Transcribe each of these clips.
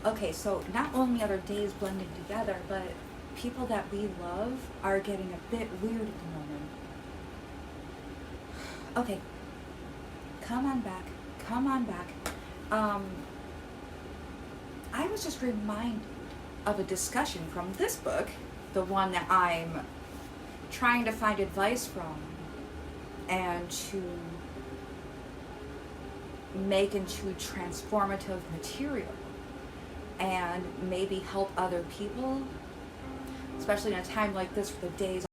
Okay, so not only are days blending together, but people that we love are getting a bit weird at the moment. Okay, come on back. Come on back. I was just reminded of a discussion from this book, the one that I'm trying to find advice from and to make into transformative material and maybe help other people, especially in a time like this where the days.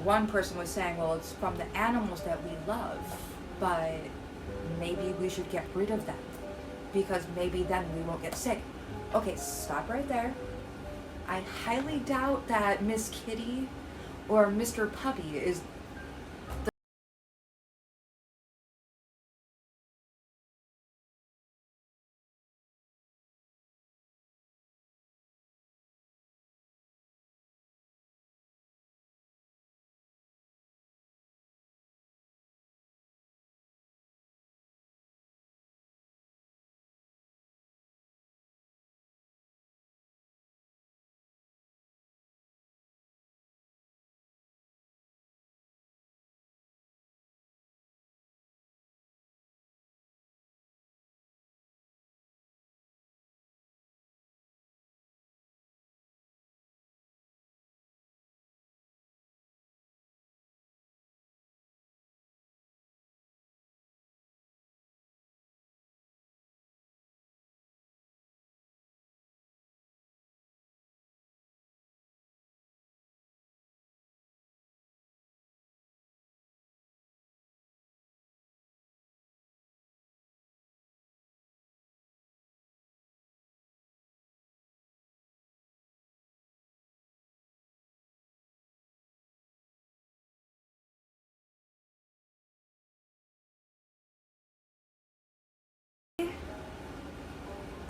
One person was saying, well, it's from the animals that we love, but maybe we should get rid of them because maybe then we won't get sick. Okay, stop right there. I highly doubt that Miss Kitty or Mr. Puppy is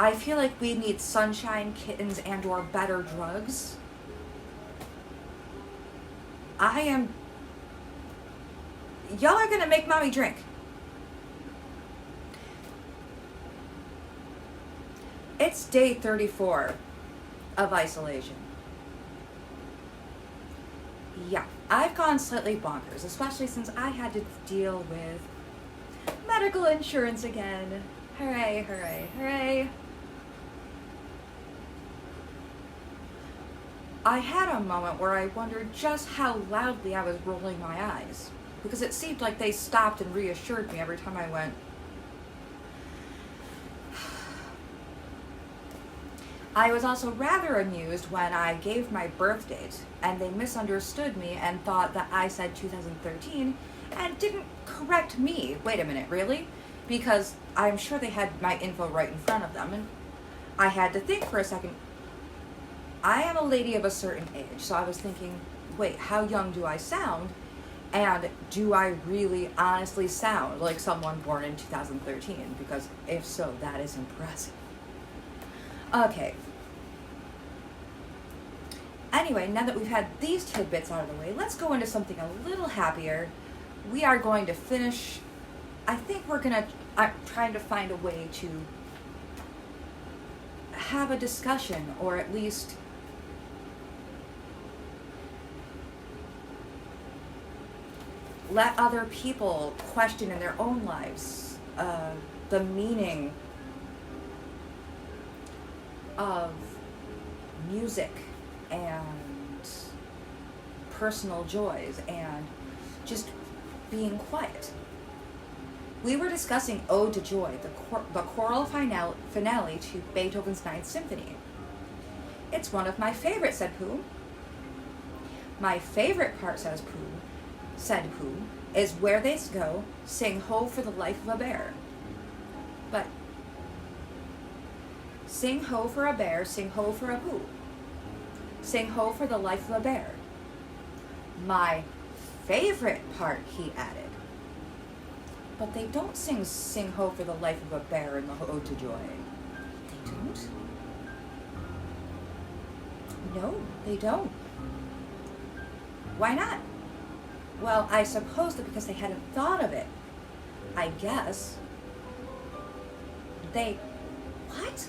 I feel like we need sunshine, kittens, and or better drugs. I am... Y'all are gonna make mommy drink. It's day 34 of isolation. Yeah, I've gone slightly bonkers, especially since I had to deal with medical insurance again. Hooray, hooray, hooray. I had a moment where I wondered just how loudly I was rolling my eyes, because it seemed like they stopped and reassured me every time I went. I was also rather amused when I gave my birth date, and they misunderstood me and thought that I said 2013 and didn't correct me. Wait a minute, really? Because I'm sure they had my info right in front of them, and I had to think for a second. I am a lady of a certain age, so I was thinking, wait, how young do I sound? And do I really honestly sound like someone born in 2013? Because if so, that is impressive. Okay. Anyway, now that we've had these tidbits out of the way, let's go into something a little happier. We are going to finish, I think I'm trying to find a way to have a discussion, or at least let other people question in their own lives the meaning of music and personal joys and just being quiet. We were discussing Ode to Joy, the choral finale to Beethoven's Ninth Symphony. It's one of my favorites, said Pooh. My favorite part, said Pooh, is where they go, sing ho for the life of a bear. But sing ho for a bear, sing ho for a Pooh. Sing ho for the life of a bear. My favorite part, he added. But they don't sing ho for the life of a bear in the Ode to Joy. They don't? No, they don't. Why not? Well, I suppose that because they hadn't thought of it. I guess. What?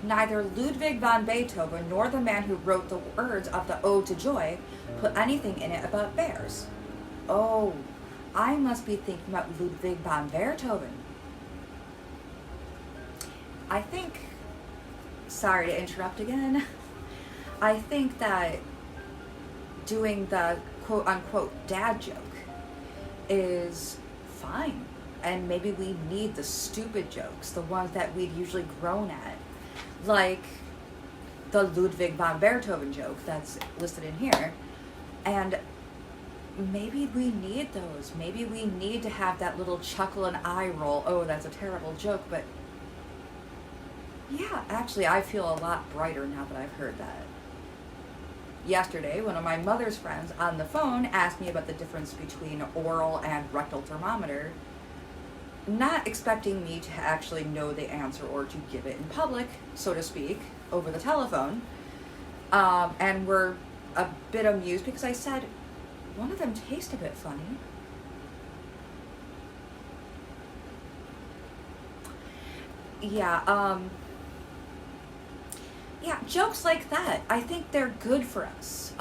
Neither Ludwig van Beethoven nor the man who wrote the words of the Ode to Joy put anything in it about bears. Oh, I must be thinking about Ludwig van Beethoven. I think, sorry to interrupt again, I think that doing the quote-unquote dad joke is fine. And maybe we need the stupid jokes, the ones that we'd usually groan at. Like the Ludwig van Beethoven joke that's listed in here. And maybe we need those. Maybe we need to have that little chuckle and eye roll. Oh, that's a terrible joke, but yeah, actually, I feel a lot brighter now that I've heard that. Yesterday, one of my mother's friends on the phone asked me about the difference between oral and rectal thermometer, not expecting me to actually know the answer or to give it in public, so to speak, over the telephone. And we're a bit amused because I said, one of them tastes a bit funny. Yeah, jokes like that, I think they're good for us.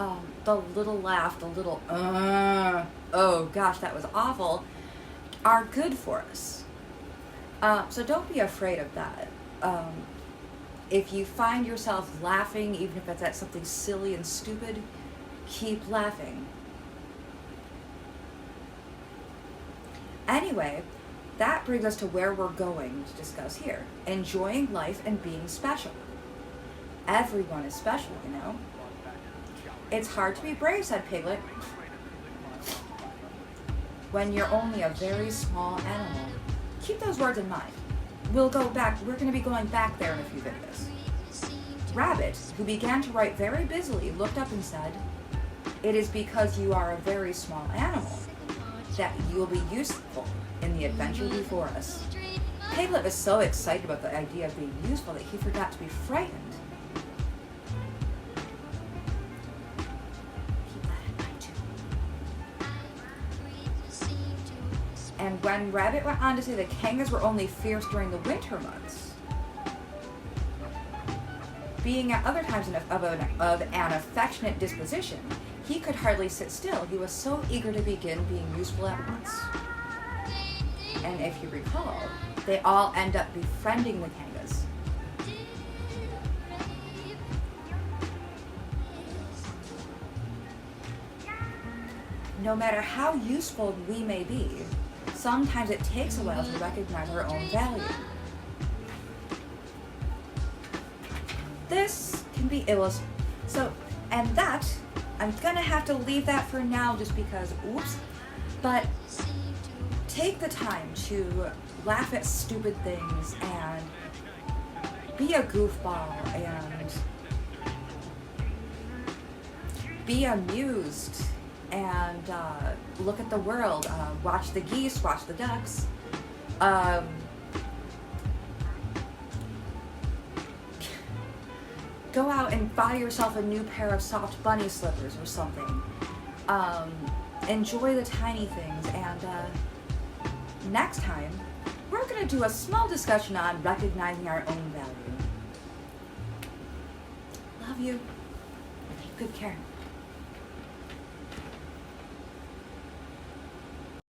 The little laugh, the little, oh gosh, that was awful, are good for us. So don't be afraid of that. If you find yourself laughing, even if it's at something silly and stupid, keep laughing. Anyway, that brings us to where we're going to discuss here. Enjoying life and being special. Everyone is special, you know. It's hard to be brave, said Piglet, when you're only a very small animal. Keep those words in mind. We're going to be going back there in a few videos. Rabbit, who began to write very busily, looked up and said, "It is because you are a very small animal that you will be useful in the adventure before us." Piglet was so excited about the idea of being useful that he forgot to be frightened. Keep that in mind too. And when Rabbit went on to say that Kangas were only fierce during the winter months, being at other times of an affectionate disposition, he could hardly sit still. He was so eager to begin being useful at once. And if you recall, they all end up befriending the Kangas. No matter how useful we may be, sometimes it takes a while to recognize our own value. This can be illustrated. And that, I'm gonna have to leave that for now just because, oops. But take the time to laugh at stupid things and be a goofball and be amused and look at the world. Watch the geese, watch the ducks. go out and buy yourself a new pair of soft bunny slippers or something. Enjoy the tiny things, and next time, we're going to do a small discussion on recognizing our own value. Love you. Take good care.